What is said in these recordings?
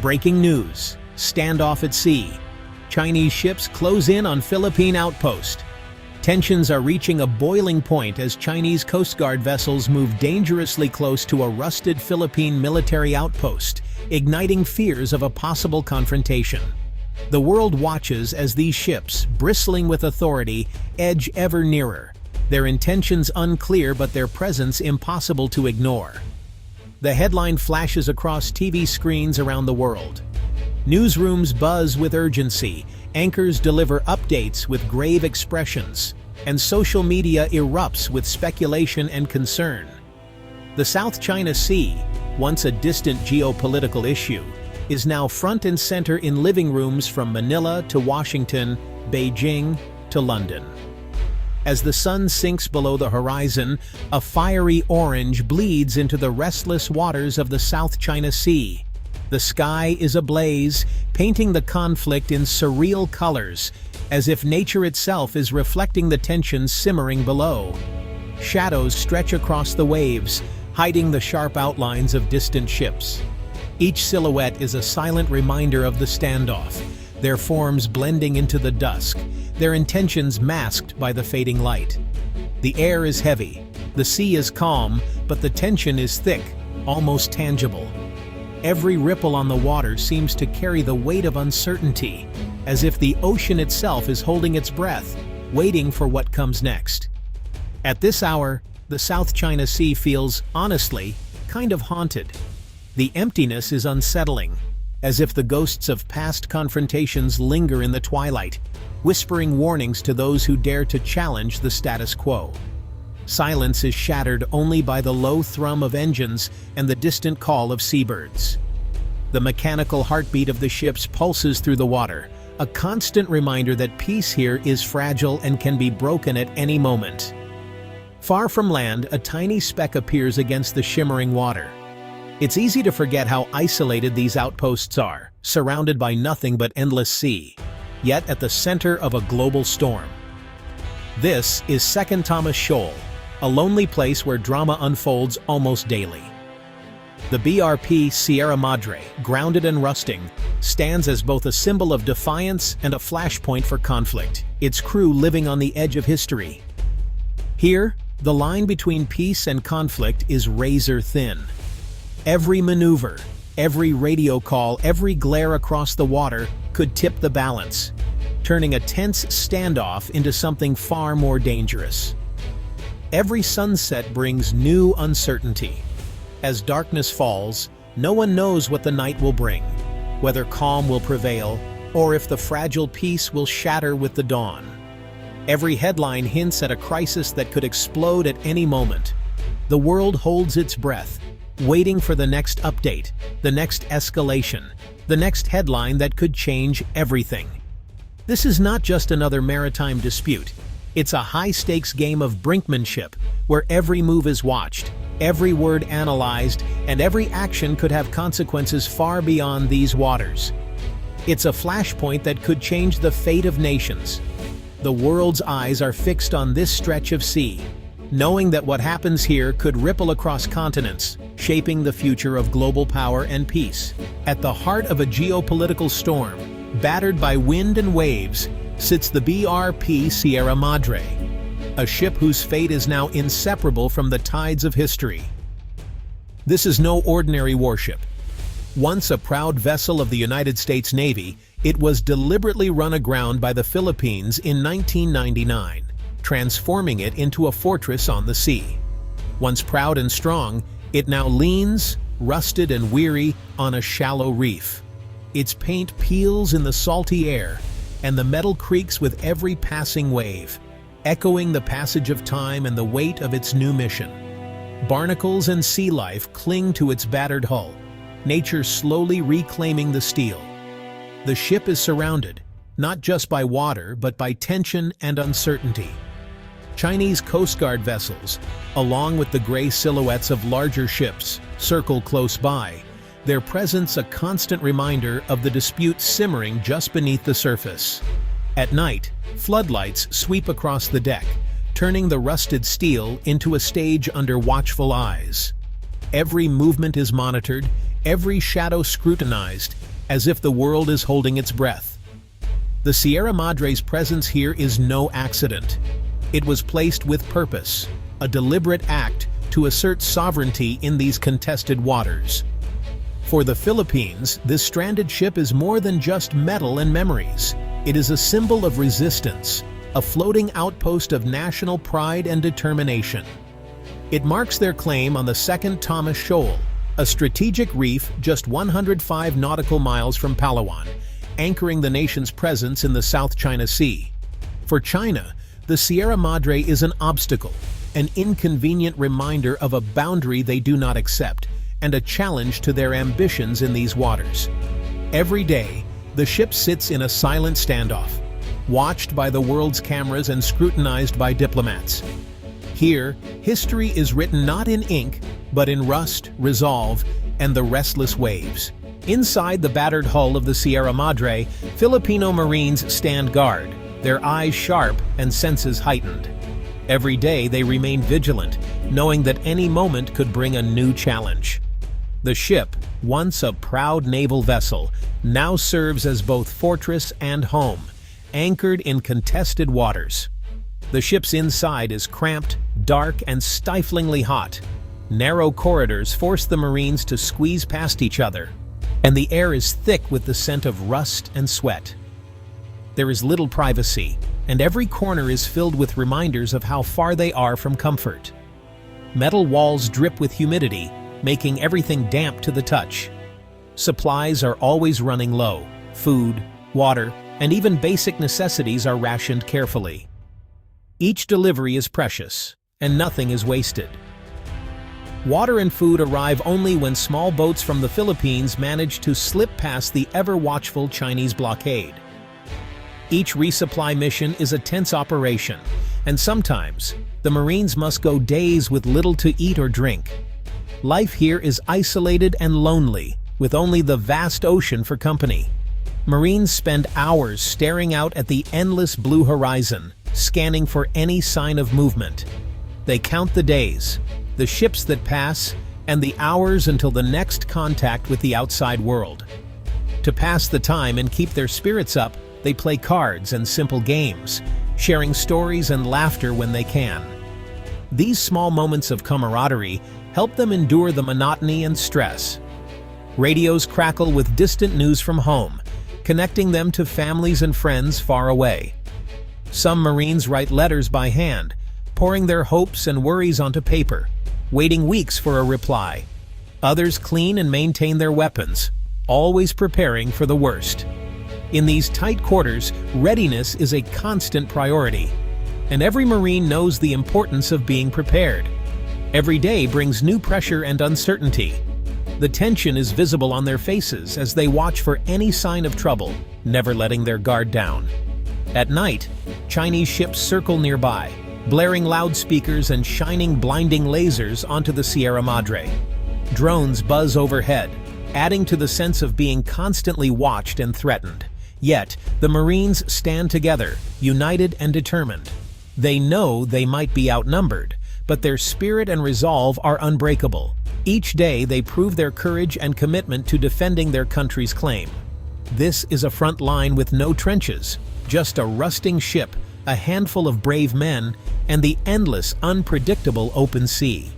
Breaking news: standoff at sea. Chinese ships close in on Philippine outpost. Tensions are reaching a boiling point as Chinese Coast Guard vessels move dangerously close to a rusted Philippine military outpost, igniting fears of a possible confrontation. The world watches as these ships, bristling with authority, edge ever nearer. Their intentions unclear, but their presence impossible to ignore. The headline flashes across TV screens around the world. Newsrooms buzz with urgency, anchors deliver updates with grave expressions, and social media erupts with speculation and concern. The South China Sea, once a distant geopolitical issue, is now front and center in living rooms from Manila to Washington, Beijing to London. As the sun sinks below the horizon, a fiery orange bleeds into the restless waters of the South China Sea. The sky is ablaze, painting the conflict in surreal colors, as if nature itself is reflecting the tensions simmering below. Shadows stretch across the waves, hiding the sharp outlines of distant ships. Each silhouette is a silent reminder of the standoff, their forms blending into the dusk, their intentions masked by the fading light. The air is heavy, the sea is calm, but the tension is thick, almost tangible. Every ripple on the water seems to carry the weight of uncertainty, as if the ocean itself is holding its breath, waiting for what comes next. At this hour, the South China Sea feels, honestly, kind of haunted. The emptiness is unsettling, as if the ghosts of past confrontations linger in the twilight, whispering warnings to those who dare to challenge the status quo. Silence is shattered only by the low thrum of engines and the distant call of seabirds. The mechanical heartbeat of the ships pulses through the water, a constant reminder that peace here is fragile and can be broken at any moment. Far from land, a tiny speck appears against the shimmering water. It's easy to forget how isolated these outposts are, surrounded by nothing but endless sea, yet at the center of a global storm. This is Second Thomas Shoal, a lonely place where drama unfolds almost daily. The BRP Sierra Madre, grounded and rusting, stands as both a symbol of defiance and a flashpoint for conflict, its crew living on the edge of history. Here, the line between peace and conflict is razor thin. Every maneuver, every radio call, every glare across the water could tip the balance, turning a tense standoff into something far more dangerous. Every sunset brings new uncertainty. As darkness falls, no one knows what the night will bring, whether calm will prevail, or if the fragile peace will shatter with the dawn. Every headline hints at a crisis that could explode at any moment. The world holds its breath, waiting for the next update, the next escalation, the next headline that could change everything. This is not just another maritime dispute. It's a high-stakes game of brinkmanship, where every move is watched, every word analyzed, and every action could have consequences far beyond these waters. It's a flashpoint that could change the fate of nations. The world's eyes are fixed on this stretch of sea, knowing that what happens here could ripple across continents, shaping the future of global power and peace. At the heart of a geopolitical storm, battered by wind and waves, sits the BRP Sierra Madre, a ship whose fate is now inseparable from the tides of history. This is no ordinary warship. Once a proud vessel of the United States Navy, it was deliberately run aground by the Philippines in 1999, transforming it into a fortress on the sea. Once proud and strong, it now leans, rusted and weary, on a shallow reef. Its paint peels in the salty air, and the metal creaks with every passing wave, echoing the passage of time and the weight of its new mission. Barnacles and sea life cling to its battered hull, nature slowly reclaiming the steel. The ship is surrounded, not just by water, but by tension and uncertainty. Chinese Coast Guard vessels, along with the gray silhouettes of larger ships, circle close by, their presence a constant reminder of the dispute simmering just beneath the surface. At night, floodlights sweep across the deck, turning the rusted steel into a stage under watchful eyes. Every movement is monitored, every shadow scrutinized, as if the world is holding its breath. The Sierra Madre's presence here is no accident. It was placed with purpose, a deliberate act to assert sovereignty in these contested waters. For the Philippines, this stranded ship is more than just metal and memories. It is a symbol of resistance, a floating outpost of national pride and determination. It marks their claim on the Second Thomas Shoal, a strategic reef just 105 nautical miles from Palawan, anchoring the nation's presence in the South China Sea. For China, the Sierra Madre is an obstacle, an inconvenient reminder of a boundary they do not accept, and a challenge to their ambitions in these waters. Every day, the ship sits in a silent standoff, watched by the world's cameras and scrutinized by diplomats. Here, history is written not in ink, but in rust, resolve, and the restless waves. Inside the battered hull of the Sierra Madre, Filipino Marines stand guard, their eyes sharp and senses heightened. Every day they remain vigilant, knowing that any moment could bring a new challenge. The ship, once a proud naval vessel, now serves as both fortress and home, anchored in contested waters. The ship's inside is cramped, dark, and stiflingly hot. Narrow corridors force the Marines to squeeze past each other, and the air is thick with the scent of rust and sweat. There is little privacy, and every corner is filled with reminders of how far they are from comfort. Metal walls drip with humidity, making everything damp to the touch. Supplies are always running low. Food, water, and even basic necessities are rationed carefully. Each delivery is precious, and nothing is wasted. Water and food arrive only when small boats from the Philippines manage to slip past the ever-watchful Chinese blockade. Each resupply mission is a tense operation, and sometimes the Marines must go days with little to eat or drink. Life here is isolated and lonely, with only the vast ocean for company. Marines spend hours staring out at the endless blue horizon, scanning for any sign of movement. They count the days, the ships that pass, and the hours until the next contact with the outside world. To pass the time and keep their spirits up, they play cards and simple games, sharing stories and laughter when they can. These small moments of camaraderie help them endure the monotony and stress. Radios crackle with distant news from home, connecting them to families and friends far away. Some Marines write letters by hand, pouring their hopes and worries onto paper, waiting weeks for a reply. Others clean and maintain their weapons, always preparing for the worst. In these tight quarters, readiness is a constant priority, and every Marine knows the importance of being prepared. Every day brings new pressure and uncertainty. The tension is visible on their faces as they watch for any sign of trouble, never letting their guard down. At night, Chinese ships circle nearby, blaring loudspeakers and shining blinding lasers onto the Sierra Madre. Drones buzz overhead, adding to the sense of being constantly watched and threatened. Yet, the Marines stand together, united and determined. They know they might be outnumbered, but their spirit and resolve are unbreakable. Each day they prove their courage and commitment to defending their country's claim. This is a front line with no trenches, just a rusting ship, a handful of brave men, and the endless, unpredictable open sea.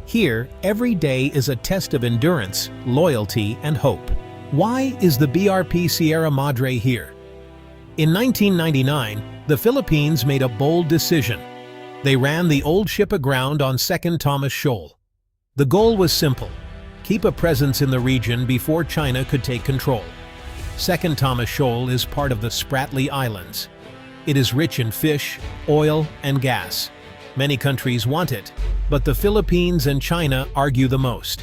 Here, every day is a test of endurance, loyalty, and hope. Why is the BRP Sierra Madre here? In 1999, the Philippines made a bold decision. They ran the old ship aground on Second Thomas Shoal. The goal was simple: keep a presence in the region before China could take control. Second Thomas Shoal is part of the Spratly Islands. It is rich in fish, oil, and gas. Many countries want it, but the Philippines and China argue the most.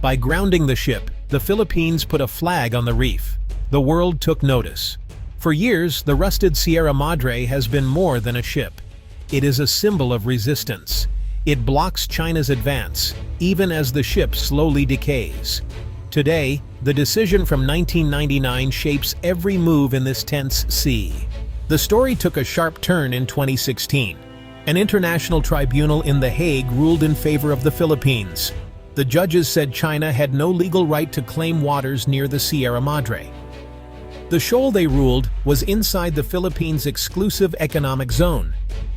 By grounding the ship, the Philippines put a flag on the reef. The world took notice. For years, the rusted Sierra Madre has been more than a ship. It is a symbol of resistance. It blocks China's advance, even as the ship slowly decays. Today, the decision from 1999 shapes every move in this tense sea. The story took a sharp turn in 2016. An international tribunal in The Hague ruled in favor of the Philippines. The judges said China had no legal right to claim waters near the Sierra Madre. The shoal, they ruled, was inside the Philippines' exclusive economic zone,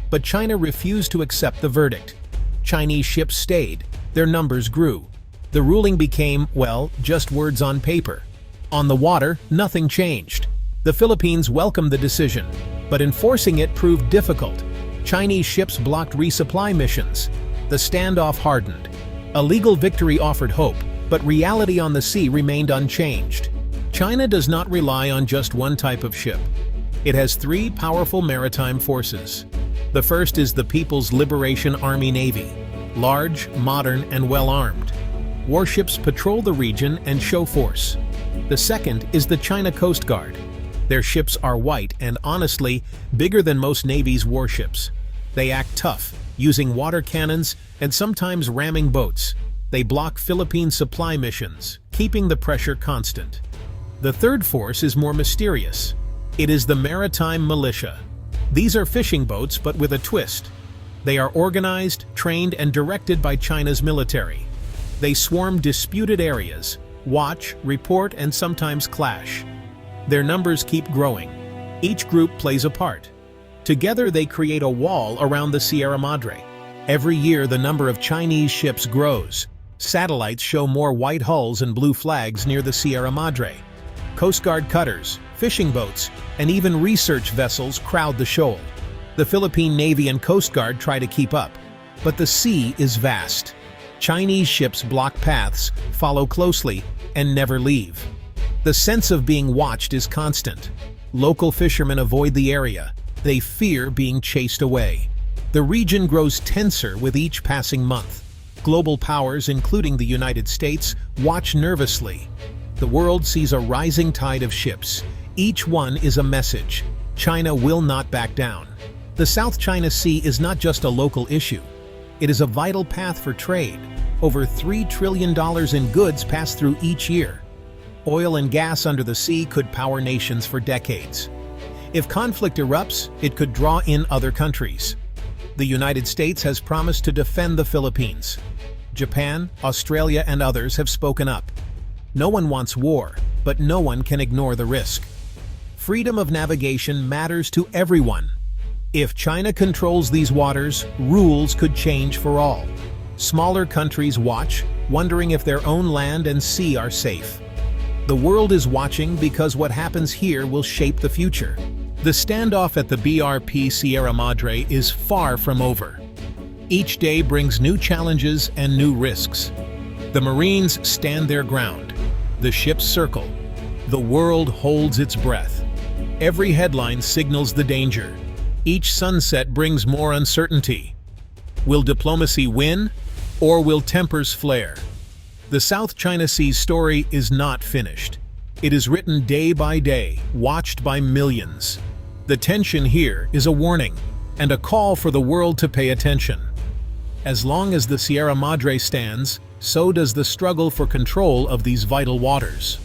but China refused to accept the verdict. Chinese ships stayed, their numbers grew. The ruling became, well, just words on paper. On the water, nothing changed. The Philippines welcomed the decision, but enforcing it proved difficult. Chinese ships blocked resupply missions. The standoff hardened. A legal victory offered hope, but reality on the sea remained unchanged. China does not rely on just one type of ship. It has three powerful maritime forces. The first is the People's Liberation Army Navy, large, modern, and well-armed. Warships patrol the region and show force. The second is the China Coast Guard. Their ships are white and, honestly, bigger than most navies' warships. They act tough, using water cannons and sometimes ramming boats. They block Philippine supply missions, keeping the pressure constant. The third force is more mysterious. It is the Maritime Militia. These are fishing boats, but with a twist. They are organized, trained, and directed by China's military. They swarm disputed areas, watch, report, and sometimes clash. Their numbers keep growing. Each group plays a part. Together they create a wall around the Sierra Madre. Every year the number of Chinese ships grows. Satellites show more white hulls and blue flags near the Sierra Madre. Coast Guard cutters, fishing boats, and even research vessels crowd the shoal. The Philippine Navy and Coast Guard try to keep up, but the sea is vast. Chinese ships block paths, follow closely, and never leave. The sense of being watched is constant. Local fishermen avoid the area. They fear being chased away. The region grows tenser with each passing month. Global powers, including the United States, watch nervously. The world sees a rising tide of ships. Each one is a message. China will not back down. The South China Sea is not just a local issue. It is a vital path for trade. Over $3 trillion in goods pass through each year. Oil and gas under the sea could power nations for decades. If conflict erupts, it could draw in other countries. The United States has promised to defend the Philippines. Japan, Australia, and others have spoken up. No one wants war, but no one can ignore the risk. Freedom of navigation matters to everyone. If China controls these waters, rules could change for all. Smaller countries watch, wondering if their own land and sea are safe. The world is watching because what happens here will shape the future. The standoff at the BRP Sierra Madre is far from over. Each day brings new challenges and new risks. The Marines stand their ground. The ships circle. The world holds its breath. Every headline signals the danger. Each sunset brings more uncertainty. Will diplomacy win, or will tempers flare? The South China Sea's story is not finished. It is written day by day, watched by millions. The tension here is a warning and a call for the world to pay attention. As long as the Sierra Madre stands, so does the struggle for control of these vital waters.